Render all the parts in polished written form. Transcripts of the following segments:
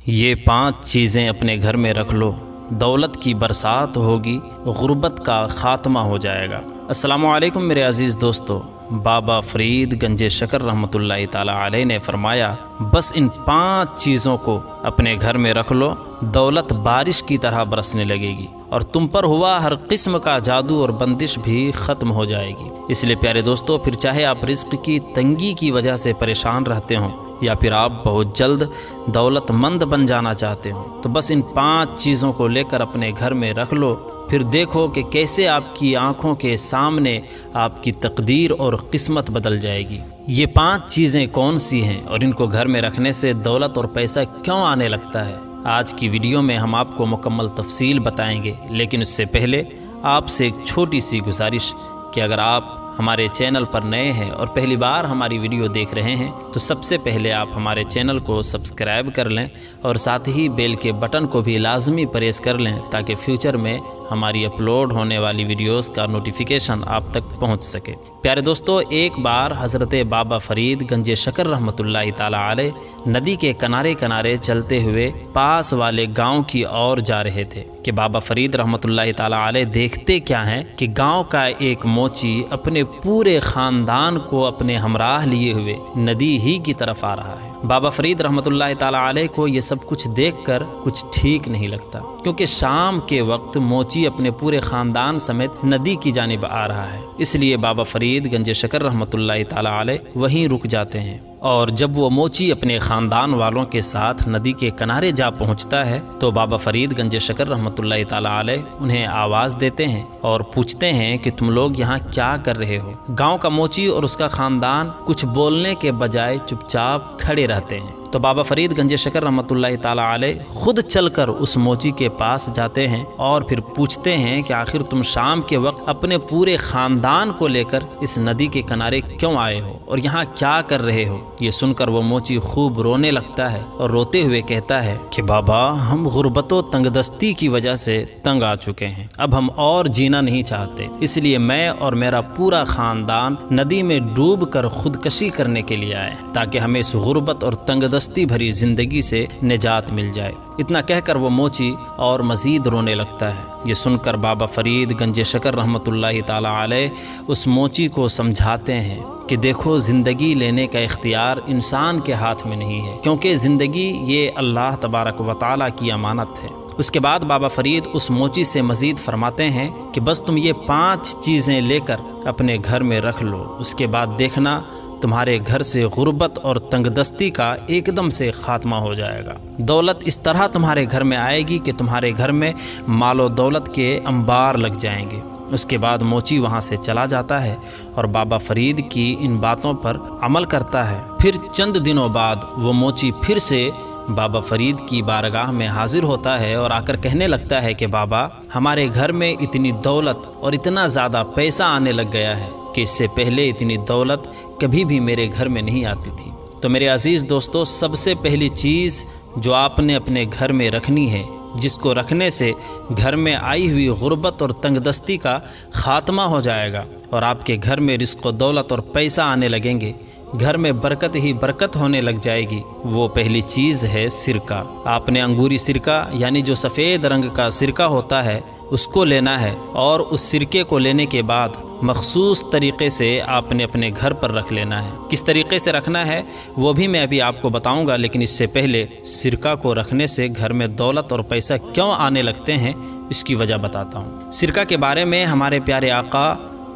یہ 5 چیزیں اپنے گھر میں رکھ لو، دولت کی برسات ہوگی، غربت کا خاتمہ ہو جائے گا۔ السلام علیکم میرے عزیز دوستو، بابا فرید گنج شکر رحمۃ اللہ تعالی علیہ نے فرمایا، بس ان 5 چیزوں کو اپنے گھر میں رکھ لو، دولت بارش کی طرح برسنے لگے گی اور تم پر ہوا ہر قسم کا جادو اور بندش بھی ختم ہو جائے گی۔ اس لیے پیارے دوستو، پھر چاہے آپ رزق کی تنگی کی وجہ سے پریشان رہتے ہوں یا پھر آپ بہت جلد دولت مند بن جانا چاہتے ہوں، تو بس ان 5 چیزوں کو لے کر اپنے گھر میں رکھ لو، پھر دیکھو کہ کیسے آپ کی آنکھوں کے سامنے آپ کی تقدیر اور قسمت بدل جائے گی۔ یہ 5 چیزیں کون سی ہیں اور ان کو گھر میں رکھنے سے دولت اور پیسہ کیوں آنے لگتا ہے؟ آج کی ویڈیو میں ہم آپ کو مکمل تفصیل بتائیں گے، لیکن اس سے پہلے آپ سے ایک چھوٹی سی گزارش کہ اگر آپ ہمارے چینل پر نئے ہیں اور پہلی بار ہماری ویڈیو دیکھ رہے ہیں تو سب سے پہلے آپ ہمارے چینل کو سبسکرائب کر لیں اور ساتھ ہی بیل کے بٹن کو بھی لازمی پریس کر لیں تاکہ فیوچر میں ہماری اپلوڈ ہونے والی ویڈیوز کا نوٹیفیکیشن آپ تک پہنچ سکے۔ پیارے دوستو، ایک بار حضرت بابا فرید گنج شکر رحمۃ اللہ تعالی علیہ ندی کے کنارے کنارے چلتے ہوئے پاس والے گاؤں کی اور جا رہے تھے کہ بابا فرید رحمۃ اللہ تعالی علیہ دیکھتے کیا ہیں کہ گاؤں کا ایک موچی اپنے پورے خاندان کو اپنے ہمراہ لیے ہوئے ندی ہی کی طرف آ رہا ہے۔ بابا فرید رحمۃ اللہ تعالی علیہ کو یہ سب کچھ دیکھ کر کچھ ٹھیک نہیں لگتا، کیونکہ شام کے وقت موچی اپنے پورے خاندان سمیت ندی کی جانب آ رہا ہے۔ اس لیے بابا فرید گنج شکر رحمۃ اللہ تعالی علیہ وہیں رک جاتے ہیں، اور جب وہ موچی اپنے خاندان والوں کے ساتھ ندی کے کنارے جا پہنچتا ہے تو بابا فرید گنج شکر رحمۃ اللہ تعالی علیہ انہیں آواز دیتے ہیں اور پوچھتے ہیں کہ تم لوگ یہاں کیا کر رہے ہو؟ گاؤں کا موچی اور اس کا خاندان کچھ بولنے کے بجائے چپ چاپ کھڑے رہتے ہیں، تو بابا فرید گنج شکر رحمۃ اللہ تعالی علیہ خود چل کر اس موچی کے پاس جاتے ہیں اور پھر پوچھتے ہیں کہ آخر تم شام کے وقت اپنے پورے خاندان کو لے کر اس ندی کے کنارے کیوں آئے ہو اور یہاں کیا کر رہے ہو؟ یہ سن کر وہ موچی خوب رونے لگتا ہے اور روتے ہوئے کہتا ہے کہ بابا، ہم غربت و تنگ دستی کی وجہ سے تنگ آ چکے ہیں، اب ہم اور جینا نہیں چاہتے، اس لیے میں اور میرا پورا خاندان ندی میں ڈوب کر خودکشی کرنے کے لیے آئے تاکہ ہمیں اس غربت اور تنگ دستی بھری زندگی سے نجات مل جائے۔ اتنا کہہ کر وہ موچی اور مزید رونے لگتا ہے۔ یہ سن کر بابا فرید گنج شکر رحمۃ اللہ تعالی علیہ اس موچی کو سمجھاتے ہیں کہ دیکھو، زندگی لینے کا اختیار انسان کے ہاتھ میں نہیں ہے، کیونکہ زندگی یہ اللہ تبارک و تعالی کی امانت ہے۔ اس کے بعد بابا فرید اس موچی سے مزید فرماتے ہیں کہ بس تم یہ 5 چیزیں لے کر اپنے گھر میں رکھ لو، اس کے بعد دیکھنا تمہارے گھر سے غربت اور تنگ دستی کا ایک دم سے خاتمہ ہو جائے گا۔ دولت اس طرح تمہارے گھر میں آئے گی کہ تمہارے گھر میں مال و دولت کے انبار لگ جائیں گے۔ اس کے بعد موچی وہاں سے چلا جاتا ہے اور بابا فرید کی ان باتوں پر عمل کرتا ہے۔ پھر چند دنوں بعد وہ موچی پھر سے بابا فرید کی بارگاہ میں حاضر ہوتا ہے اور آ کر کہنے لگتا ہے کہ بابا، ہمارے گھر میں اتنی دولت اور اتنا زیادہ پیسہ آنے لگ گیا ہے کہ اس سے پہلے اتنی دولت کبھی بھی میرے گھر میں نہیں آتی تھی۔ تو میرے عزیز دوستو، سب سے پہلی چیز جو آپ نے اپنے گھر میں رکھنی ہے، جس کو رکھنے سے گھر میں آئی ہوئی غربت اور تنگ دستی کا خاتمہ ہو جائے گا اور آپ کے گھر میں رزق و دولت اور پیسہ آنے لگیں گے، گھر میں برکت ہی برکت ہونے لگ جائے گی، وہ پہلی چیز ہے سرکہ۔ آپ نے انگوری سرکہ یعنی جو سفید رنگ کا سرکہ ہوتا ہے اس کو لینا ہے، اور اس سرکے کو لینے کے بعد مخصوص طریقے سے آپ نے اپنے گھر پر رکھ لینا ہے۔ کس طریقے سے رکھنا ہے وہ بھی میں ابھی آپ کو بتاؤں گا، لیکن اس سے پہلے سرکہ کو رکھنے سے گھر میں دولت اور پیسہ کیوں آنے لگتے ہیں اس کی وجہ بتاتا ہوں۔ سرکہ کے بارے میں ہمارے پیارے آقا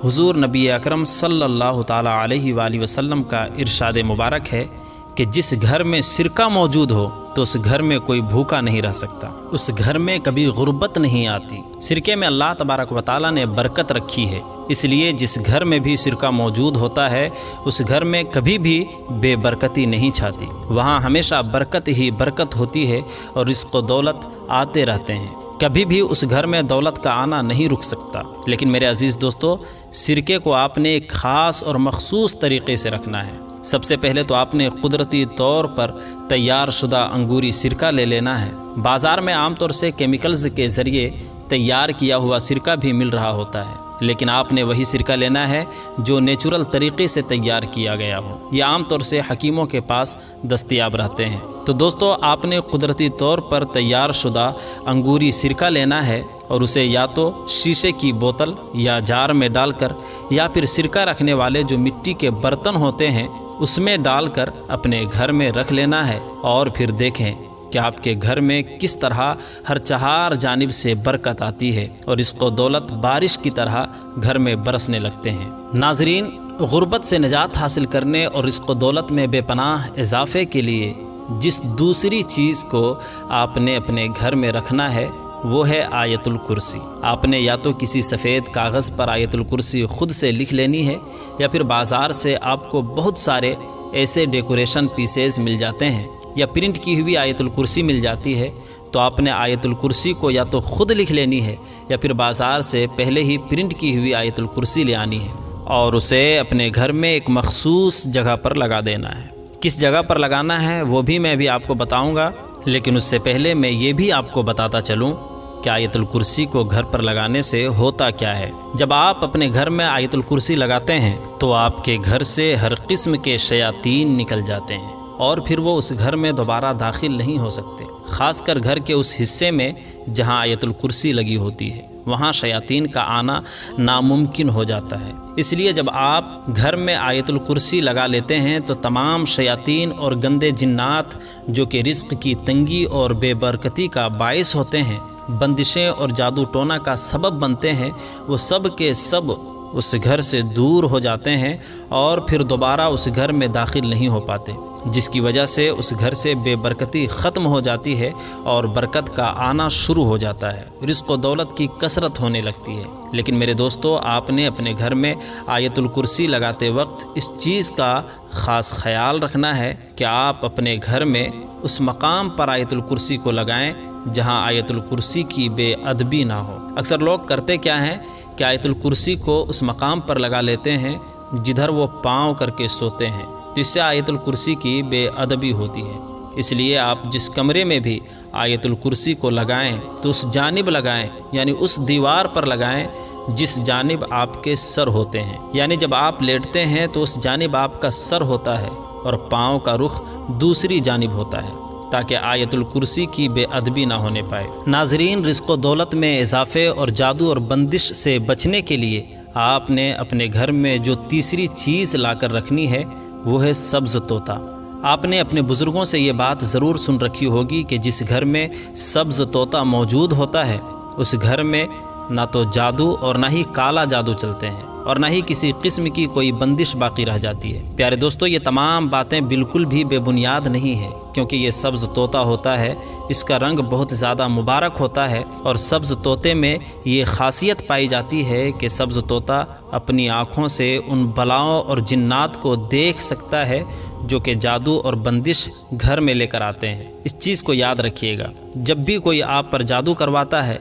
حضور نبی اکرم صلی اللہ تعالی علیہ وآلہ وسلم کا ارشاد مبارک ہے کہ جس گھر میں سرکہ موجود ہو تو اس گھر میں کوئی بھوکا نہیں رہ سکتا، اس گھر میں کبھی غربت نہیں آتی۔ سرکے میں اللہ تبارک و تعالیٰ نے برکت رکھی ہے، اس لیے جس گھر میں بھی سرکہ موجود ہوتا ہے اس گھر میں کبھی بھی بے برکتی نہیں چھاتی، وہاں ہمیشہ برکت ہی برکت ہوتی ہے اور رزق و دولت آتے رہتے ہیں، کبھی بھی اس گھر میں دولت کا آنا نہیں رک سکتا۔ لیکن میرے عزیز دوستو، سرکے کو آپ نے ایک خاص اور مخصوص طریقے سے رکھنا ہے۔ سب سے پہلے تو آپ نے قدرتی طور پر تیار شدہ انگوری سرکہ لے لینا ہے۔ بازار میں عام طور سے کیمیکلز کے ذریعے تیار کیا ہوا سرکہ بھی مل رہا ہوتا ہے، لیکن آپ نے وہی سرکہ لینا ہے جو نیچرل طریقے سے تیار کیا گیا ہو۔ یہ عام طور سے حکیموں کے پاس دستیاب رہتے ہیں۔ تو دوستو، آپ نے قدرتی طور پر تیار شدہ انگوری سرکہ لینا ہے اور اسے یا تو شیشے کی بوتل یا جار میں ڈال کر یا پھر سرکہ رکھنے والے جو مٹی کے برتن ہوتے ہیں اس میں ڈال کر اپنے گھر میں رکھ لینا ہے، اور پھر دیکھیں کہ آپ کے گھر میں کس طرح ہر چہار جانب سے برکت آتی ہے اور رزق و دولت بارش کی طرح گھر میں برسنے لگتے ہیں۔ ناظرین، غربت سے نجات حاصل کرنے اور رزق و دولت میں بے پناہ اضافے کے لیے جس دوسری چیز کو آپ نے اپنے گھر میں رکھنا ہے وہ ہے آیت الکرسی۔ آپ نے یا تو کسی سفید کاغذ پر آیت الکرسی خود سے لکھ لینی ہے، یا پھر بازار سے آپ کو بہت سارے ایسے ڈیکوریشن پیسز مل جاتے ہیں یا پرنٹ کی ہوئی آیت الکرسی مل جاتی ہے، تو آپ نے آیت الکرسی کو یا تو خود لکھ لینی ہے یا پھر بازار سے پہلے ہی پرنٹ کی ہوئی آیت الکرسی لے آنی ہے اور اسے اپنے گھر میں ایک مخصوص جگہ پر لگا دینا ہے۔ کس جگہ پر لگانا ہے وہ بھی میں بھی آپ کو بتاؤں گا، لیکن اس سے پہلے میں یہ بھی آپ کو بتاتا چلوں کہ آیت الکرسی کو گھر پر لگانے سے ہوتا کیا ہے۔ جب آپ اپنے گھر میں آیت الکرسی لگاتے ہیں تو آپ کے گھر سے ہر قسم کے شیاطین نکل جاتے ہیں اور پھر وہ اس گھر میں دوبارہ داخل نہیں ہو سکتے، خاص کر گھر کے اس حصے میں جہاں آیت الکرسی لگی ہوتی ہے، وہاں شیاطین کا آنا ناممکن ہو جاتا ہے۔ اس لیے جب آپ گھر میں آیت الکرسی لگا لیتے ہیں تو تمام شیاطین اور گندے جنات جو کہ رزق کی تنگی اور بے برکتی کا باعث ہوتے ہیں، بندشیں اور جادو ٹونا کا سبب بنتے ہیں، وہ سب کے سب اس گھر سے دور ہو جاتے ہیں اور پھر دوبارہ اس گھر میں داخل نہیں ہو پاتے، جس کی وجہ سے اس گھر سے بے برکتی ختم ہو جاتی ہے اور برکت کا آنا شروع ہو جاتا ہے، رزق و دولت کی کثرت ہونے لگتی ہے۔ لیکن میرے دوستو، آپ نے اپنے گھر میں آیت الکرسی لگاتے وقت اس چیز کا خاص خیال رکھنا ہے کہ آپ اپنے گھر میں اس مقام پر آیت الکرسی کو لگائیں جہاں آیت الکرسی کی بے ادبی نہ ہو۔ اکثر لوگ کرتے کیا ہیں کہ آیت الکرسی کو اس مقام پر لگا لیتے ہیں جدھر وہ پاؤں کر کے سوتے ہیں، جس سے آیت الکرسی کی بے ادبی ہوتی ہے۔ اس لیے آپ جس کمرے میں بھی آیت الکرسی کو لگائیں تو اس جانب لگائیں، یعنی اس دیوار پر لگائیں جس جانب آپ کے سر ہوتے ہیں، یعنی جب آپ لیٹتے ہیں تو اس جانب آپ کا سر ہوتا ہے اور پاؤں کا رخ دوسری جانب ہوتا ہے، تاکہ آیت الکرسی کی بے ادبی نہ ہونے پائے۔ ناظرین، رزق و دولت میں اضافے اور جادو اور بندش سے بچنے کے لیے آپ نے اپنے گھر میں جو تیسری چیز لا کر رکھنی ہے وہ ہے سبز طوطا۔ آپ نے اپنے بزرگوں سے یہ بات ضرور سن رکھی ہوگی کہ جس گھر میں سبز طوطا موجود ہوتا ہے اس گھر میں نہ تو جادو اور نہ ہی کالا جادو چلتے ہیں اور نہ ہی کسی قسم کی کوئی بندش باقی رہ جاتی ہے۔ پیارے دوستو، یہ تمام باتیں بالکل بھی بے بنیاد نہیں ہیں، کیونکہ یہ سبز طوطا ہوتا ہے، اس کا رنگ بہت زیادہ مبارک ہوتا ہے، اور سبز طوطے میں یہ خاصیت پائی جاتی ہے کہ سبز طوطا اپنی آنکھوں سے ان بلاؤں اور جنات کو دیکھ سکتا ہے جو کہ جادو اور بندش گھر میں لے کر آتے ہیں۔ اس چیز کو یاد رکھیے گا، جب بھی کوئی آپ پر جادو کرواتا ہے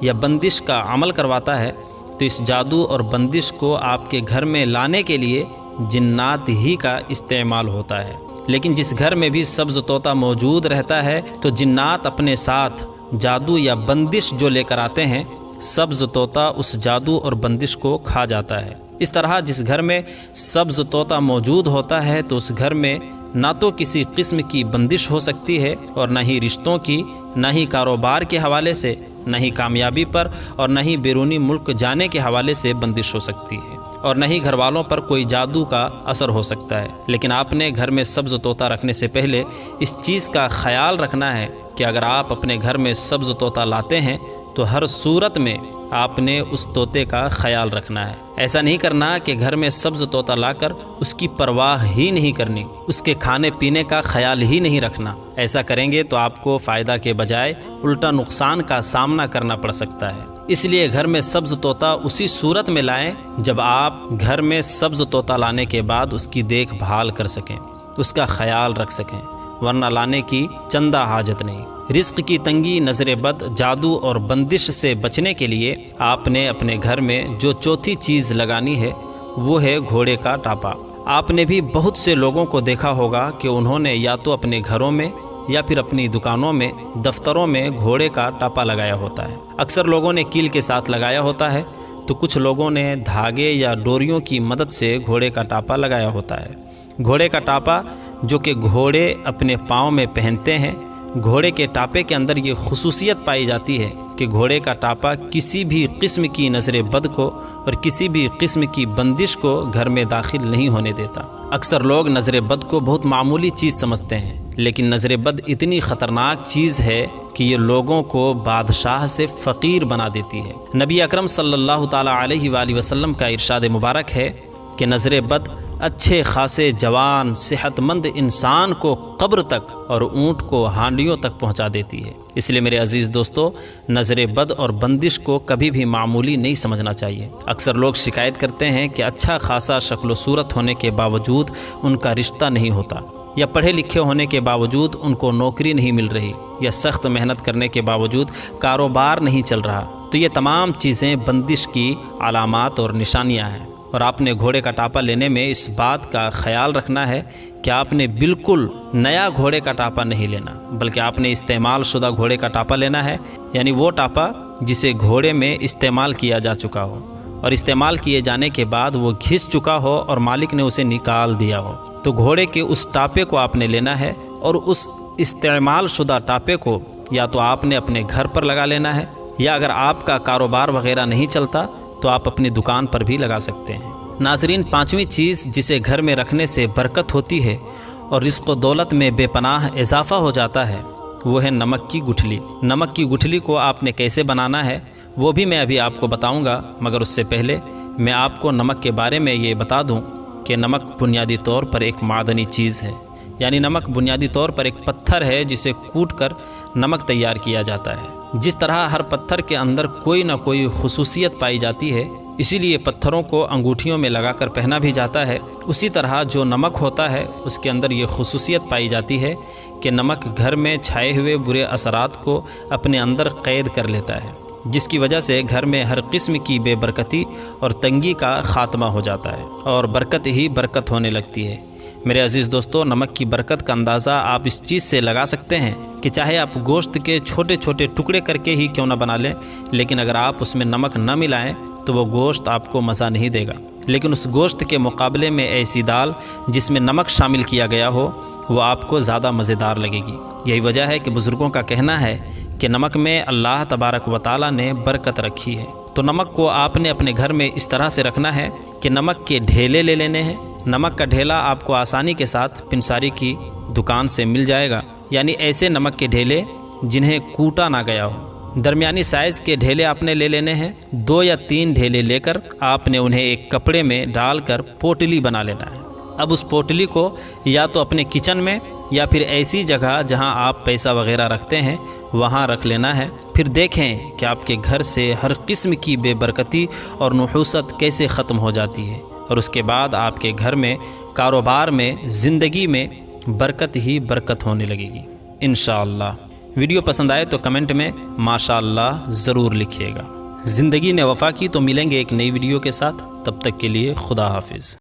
یا بندش کا عمل کرواتا ہے تو اس جادو اور بندش کو آپ کے گھر میں لانے کے لیے جنات ہی کا استعمال ہوتا ہے۔ لیکن جس گھر میں بھی سبز طوطا موجود رہتا ہے تو جنات اپنے ساتھ جادو یا بندش جو لے کر آتے ہیں، سبز طوطا اس جادو اور بندش کو کھا جاتا ہے۔ اس طرح جس گھر میں سبز طوطا موجود ہوتا ہے تو اس گھر میں نہ تو کسی قسم کی بندش ہو سکتی ہے اور نہ ہی رشتوں کی، نہ ہی کاروبار کے حوالے سے، نہ ہی کامیابی پر اور نہ ہی بیرونی ملک جانے کے حوالے سے بندش ہو سکتی ہے، اور نہ ہی گھر والوں پر کوئی جادو کا اثر ہو سکتا ہے۔ لیکن آپ نے گھر میں سبز طوطا رکھنے سے پہلے اس چیز کا خیال رکھنا ہے کہ اگر آپ اپنے گھر میں سبز طوطا لاتے ہیں تو ہر صورت میں آپ نے اس طوطے کا خیال رکھنا ہے۔ ایسا نہیں کرنا کہ گھر میں سبز طوطا لا کر اس کی پرواہ ہی نہیں کرنی، اس کے کھانے پینے کا خیال ہی نہیں رکھنا۔ ایسا کریں گے تو آپ کو فائدہ کے بجائے الٹا نقصان کا سامنا کرنا پڑ سکتا ہے۔ اس لیے گھر میں سبز طوطا اسی صورت میں لائیں جب آپ گھر میں سبز طوطا لانے کے بعد اس کی دیکھ بھال کر سکیں، اس کا خیال رکھ سکیں، ورنہ لانے کی چندہ حاجت نہیں۔ رزق کی تنگی، نظر بد، جادو اور بندش سے بچنے کے لیے آپ نے اپنے گھر میں جو چوتھی چیز لگانی ہے وہ ہے گھوڑے کا ٹاپا۔ آپ نے بھی بہت سے لوگوں کو دیکھا ہوگا کہ انہوں نے یا تو اپنے گھروں میں یا پھر اپنی دکانوں میں، دفتروں میں گھوڑے کا ٹاپا لگایا ہوتا ہے۔ اکثر لوگوں نے کیل کے ساتھ لگایا ہوتا ہے تو کچھ لوگوں نے دھاگے یا ڈوریوں کی مدد سے گھوڑے کا ٹاپا لگایا ہوتا ہے۔ گھوڑے کا ٹاپا جو کہ گھوڑے اپنے پاؤں میں پہنتے ہیں، گھوڑے کے ٹاپے کے اندر یہ خصوصیت پائی جاتی ہے کہ گھوڑے کا ٹاپا کسی بھی قسم کی نظر بد کو اور کسی بھی قسم کی بندش کو گھر میں داخل نہیں ہونے دیتا۔ اکثر لوگ نظر بد کو بہت معمولی چیز سمجھتے ہیں، لیکن نظر بد اتنی خطرناک چیز ہے کہ یہ لوگوں کو بادشاہ سے فقیر بنا دیتی ہے۔ نبی اکرم صلی اللہ تعالیٰ علیہ وآلہ وسلم کا ارشاد مبارک ہے کہ نظر بد اچھے خاصے جوان صحت مند انسان کو قبر تک اور اونٹ کو ہانڈیوں تک پہنچا دیتی ہے۔ اس لیے میرے عزیز دوستو، نظر بد اور بندش کو کبھی بھی معمولی نہیں سمجھنا چاہیے۔ اکثر لوگ شکایت کرتے ہیں کہ اچھا خاصا شکل و صورت ہونے کے باوجود ان کا رشتہ نہیں ہوتا، یا پڑھے لکھے ہونے کے باوجود ان کو نوکری نہیں مل رہی، یا سخت محنت کرنے کے باوجود کاروبار نہیں چل رہا۔ تو یہ تمام چیزیں بندش کی علامات اور نشانیاں ہیں، اور آپ نے گھوڑے کا ٹاپا لینے میں اس بات کا خیال رکھنا ہے کہ آپ نے بالکل نیا گھوڑے کا ٹاپا نہیں لینا، بلکہ آپ نے استعمال شدہ گھوڑے کا ٹاپا لینا ہے، یعنی وہ ٹاپا جسے گھوڑے میں استعمال کیا جا چکا ہو، اور استعمال کیے جانے کے بعد وہ گھس چکا ہو اور مالک نے اسے نکال دیا ہو۔ تو گھوڑے کے اس ٹاپے کو آپ نے لینا ہے، اور اس استعمال شدہ ٹاپے کو یا تو آپ نے اپنے گھر پر لگا لینا ہے، یا اگر آپ کا کاروبار وغیرہ نہیں چلتا تو آپ اپنی دکان پر بھی لگا سکتے ہیں۔ ناظرین، پانچویں چیز جسے گھر میں رکھنے سے برکت ہوتی ہے اور رزق و دولت میں بے پناہ اضافہ ہو جاتا ہے، وہ ہے نمک کی گٹھلی۔ نمک کی گٹھلی کو آپ نے کیسے بنانا ہے وہ بھی میں ابھی آپ کو بتاؤں گا، مگر اس سے پہلے میں آپ کو نمک کے بارے میں یہ بتا دوں کہ نمک بنیادی طور پر ایک معدنی چیز ہے، یعنی نمک بنیادی طور پر ایک پتھر ہے جسے کوٹ کر نمک تیار کیا جاتا ہے۔ جس طرح ہر پتھر کے اندر کوئی نہ کوئی خصوصیت پائی جاتی ہے، اسی لیے پتھروں کو انگوٹھیوں میں لگا کر پہنا بھی جاتا ہے، اسی طرح جو نمک ہوتا ہے اس کے اندر یہ خصوصیت پائی جاتی ہے کہ نمک گھر میں چھائے ہوئے برے اثرات کو اپنے اندر قید کر لیتا ہے، جس کی وجہ سے گھر میں ہر قسم کی بے برکتی اور تنگی کا خاتمہ ہو جاتا ہے، اور برکت ہی برکت ہونے لگتی ہے۔ میرے عزیز دوستو، نمک کی برکت کا اندازہ آپ اس چیز سے لگا سکتے ہیں کہ چاہے آپ گوشت کے چھوٹے چھوٹے ٹکڑے کر کے ہی کیوں نہ بنا لیں، لیکن اگر آپ اس میں نمک نہ ملائیں تو وہ گوشت آپ کو مزہ نہیں دے گا، لیکن اس گوشت کے مقابلے میں ایسی دال جس میں نمک شامل کیا گیا ہو وہ آپ کو زیادہ مزیدار لگے گی۔ یہی وجہ ہے کہ بزرگوں کا کہنا ہے کہ نمک میں اللہ تبارک و تعالیٰ نے برکت رکھی ہے۔ تو نمک کو آپ نے اپنے گھر میں اس طرح سے رکھنا ہے کہ نمک کے ڈھیلے لے لینے ہیں۔ نمک کا ڈھیلا آپ کو آسانی کے ساتھ پنساری کی دکان سے مل جائے گا، یعنی ایسے نمک کے ڈھیلے جنہیں کوٹا نہ گیا ہو۔ درمیانی سائز کے ڈھیلے آپ نے لے لینے ہیں۔ 2 یا 3 ڈھیلے لے کر آپ نے انہیں ایک کپڑے میں ڈال کر پوٹلی بنا لینا ہے۔ اب اس پوٹلی کو یا تو اپنے کچن میں یا پھر ایسی جگہ جہاں آپ پیسہ وغیرہ رکھتے ہیں وہاں رکھ لینا ہے۔ پھر دیکھیں کہ آپ کے گھر سے ہر قسم کی بے برکتی اور نحوست کیسے ختم ہو جاتی ہے، اور اس کے بعد آپ کے گھر میں، کاروبار میں، زندگی میں برکت ہی برکت ہونے لگے گی انشاءاللہ۔ ویڈیو پسند آئے تو کمنٹ میں ماشاءاللہ ضرور لکھیے گا۔ زندگی نے وفا کی، تو ملیں گے ایک نئی ویڈیو کے ساتھ، تب تک کے لیے خدا حافظ۔